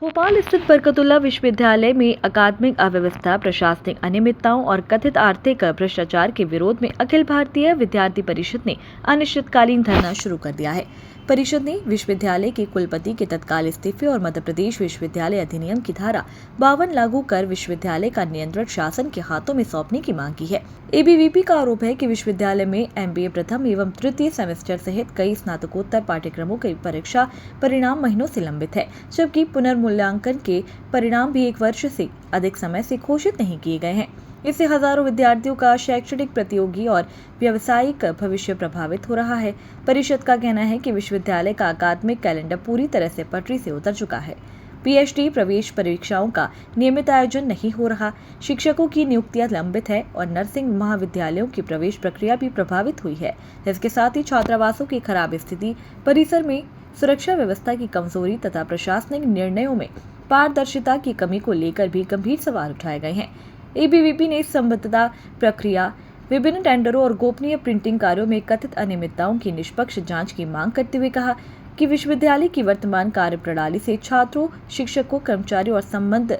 भोपाल स्थित बरकतुल्ला विश्वविद्यालय में अकादमिक अव्यवस्था, प्रशासनिक अनियमितताओं और कथित आर्थिक भ्रष्टाचार के विरोध में अखिल भारतीय विद्यार्थी परिषद ने अनिश्चितकालीन धरना शुरू कर दिया है। परिषद ने विश्वविद्यालय के कुलपति के तत्काल इस्तीफे और मध्य प्रदेश विश्वविद्यालय अधिनियम की धारा 52 लागू कर विश्वविद्यालय का नियंत्रण शासन के हाथों में सौंपने की मांग की है। एबीवीपी का आरोप है कि विश्वविद्यालय में एमबीए प्रथम एवं तृतीय सेमेस्टर सहित कई स्नातकोत्तर पाठ्यक्रमों की परीक्षा परिणाम महीनों से लंबित है, जबकि पुनर्मूल्यांकन के परिणाम भी 1 वर्ष से अधिक समय से घोषित नहीं किए गए हैं। इससे हजारों विद्यार्थियों का शैक्षणिक, प्रतियोगी और व्यावसायिक भविष्य प्रभावित हो रहा है। परिषद का कहना है कि विश्वविद्यालय का अकादमिक कैलेंडर पूरी तरह से पटरी से उतर चुका है। पीएचडी प्रवेश परीक्षाओं का नियमित आयोजन नहीं हो रहा, शिक्षकों की नियुक्तियां लंबित है और नर्सिंग महाविद्यालयों की प्रवेश प्रक्रिया भी प्रभावित हुई है। इसके साथ ही छात्रावासों की खराब स्थिति, परिसर में सुरक्षा व्यवस्था की कमजोरी तथा प्रशासनिक निर्णयों में पारदर्शिता की कमी को लेकर भी गंभीर सवाल उठाए गए हैं। एबीवीपी ने संबद्धता प्रक्रिया, विभिन्न टेंडरों और गोपनीय प्रिंटिंग कार्यों में कथित अनियमितताओं की निष्पक्ष जांच की मांग करते हुए कहा कि विश्वविद्यालय की वर्तमान कार्यप्रणाली से छात्रों, शिक्षकों, कर्मचारियों और संबद्ध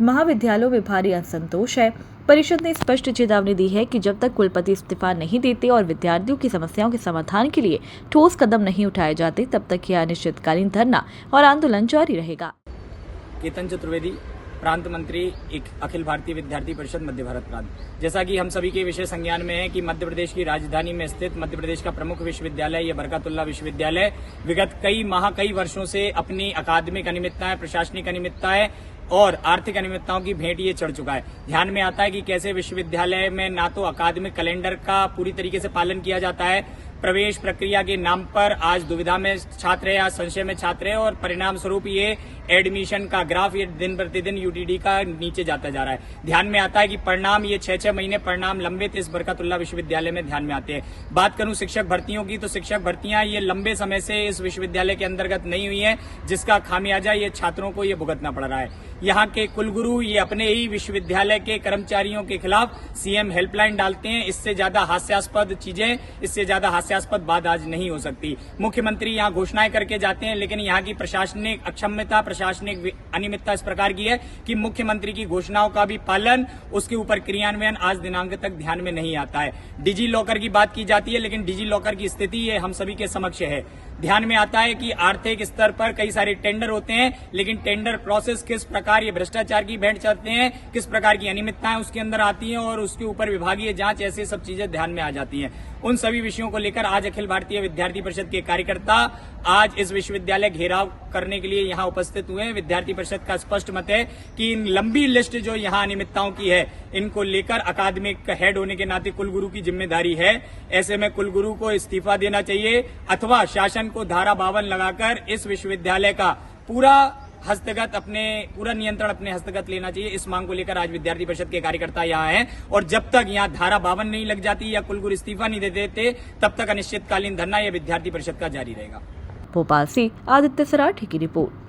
महाविद्यालयों में भारी असंतोष है। परिषद ने स्पष्ट चेतावनी दी है कि जब तक कुलपति इस्तीफा नहीं देते और विद्यार्थियों की समस्याओं के समाधान के लिए ठोस कदम नहीं उठाए जाते, तब तक यह अनिश्चितकालीन धरना और आंदोलन जारी रहेगा। केतन चतुर्वेदी, प्रांत मंत्री, अखिल भारतीय विद्यार्थी परिषद मध्य भारत प्रांत। जैसा कि हम सभी के विषय संज्ञान में है कि मध्य प्रदेश की राजधानी में स्थित मध्य प्रदेश का प्रमुख विश्वविद्यालय यह बरकतुल्ला विश्वविद्यालय विगत कई वर्षों से अपनी अकादमिक अनियमितताएं, प्रशासनिक अनियमितताएं और आर्थिक अनियमितताओं की भेंट ये चढ़ चुका है। ध्यान में आता है कि कैसे विश्वविद्यालय में ना तो अकादमिक कैलेंडर का पूरी तरीके से पालन किया जाता है, प्रवेश प्रक्रिया के नाम पर आज दुविधा में छात्र है, आज संशय में छात्र है और परिणाम स्वरूप ये एडमिशन का ग्राफ ये दिन प्रतिदिन यूटीडी का नीचे जाता जा रहा है। ध्यान में आता है कि परिणाम ये 6-6 महीने परिणाम लंबित इस बरकतुल्ला विश्वविद्यालय में ध्यान में आते हैं। बात करूं शिक्षक भर्तियों की, तो शिक्षक भर्तियां ये लंबे समय से इस विश्वविद्यालय के अंतर्गत नहीं हुई है, जिसका खामियाजा ये छात्रों को ये भुगतना पड़ रहा है। यहाँ के कुलगुरु ये अपने ही विश्वविद्यालय के कर्मचारियों के खिलाफ सीएम हेल्पलाइन डालते हैं। इससे ज्यादा हास्यास्पद चीजें, इससे ज्यादा हास्यास्पद बात आज नहीं हो सकती। मुख्यमंत्री यहाँ घोषणाएं करके जाते हैं, लेकिन यहाँ की प्रशासनिक अक्षमता, प्रशासनिक अनियमितता इस प्रकार की है कि मुख्यमंत्री की घोषणाओं का भी पालन, उसके ऊपर क्रियान्वयन आज दिनांक तक ध्यान में नहीं आता है। डिजी लॉकर की बात की जाती है, लेकिन डिजी लॉकर की स्थिति ये हम सभी के समक्ष है। ध्यान में आता है कि आर्थिक स्तर पर कई सारे टेंडर होते हैं, लेकिन टेंडर प्रोसेस किस प्रकार ये भ्रष्टाचार की भेंट चढ़ते हैं, किस प्रकार की अनियमितताएं उसके अंदर आती हैं और उसके ऊपर विभागीय जांच, ऐसी सब चीजें ध्यान में आ जाती हैं। उन सभी विषयों को लेकर आज अखिल भारतीय विद्यार्थी परिषद के कार्यकर्ता आज इस विश्वविद्यालय घेराव करने के लिए यहाँ उपस्थित हुए हैं। विद्यार्थी परिषद का स्पष्ट मत है कि इन लंबी लिस्ट जो यहाँ अनियमितताओं की है, इनको लेकर अकादमिक हेड होने के नाते कुलगुरु की जिम्मेदारी है। ऐसे में कुलगुरु को इस्तीफा देना चाहिए अथवा शासन को धारा 52 लगाकर इस विश्वविद्यालय का पूरा नियंत्रण अपने हस्तगत लेना चाहिए। इस मांग को लेकर आज विद्यार्थी परिषद के कार्यकर्ता यहाँ हैं और जब तक यहाँ धारा 52 नहीं लग जाती या कुलगुरु इस्तीफा नहीं दे देते, तब तक अनिश्चितकालीन धरना यह विद्यार्थी परिषद का जारी रहेगा। भोपाल से आदित्य सराठी की रिपोर्ट।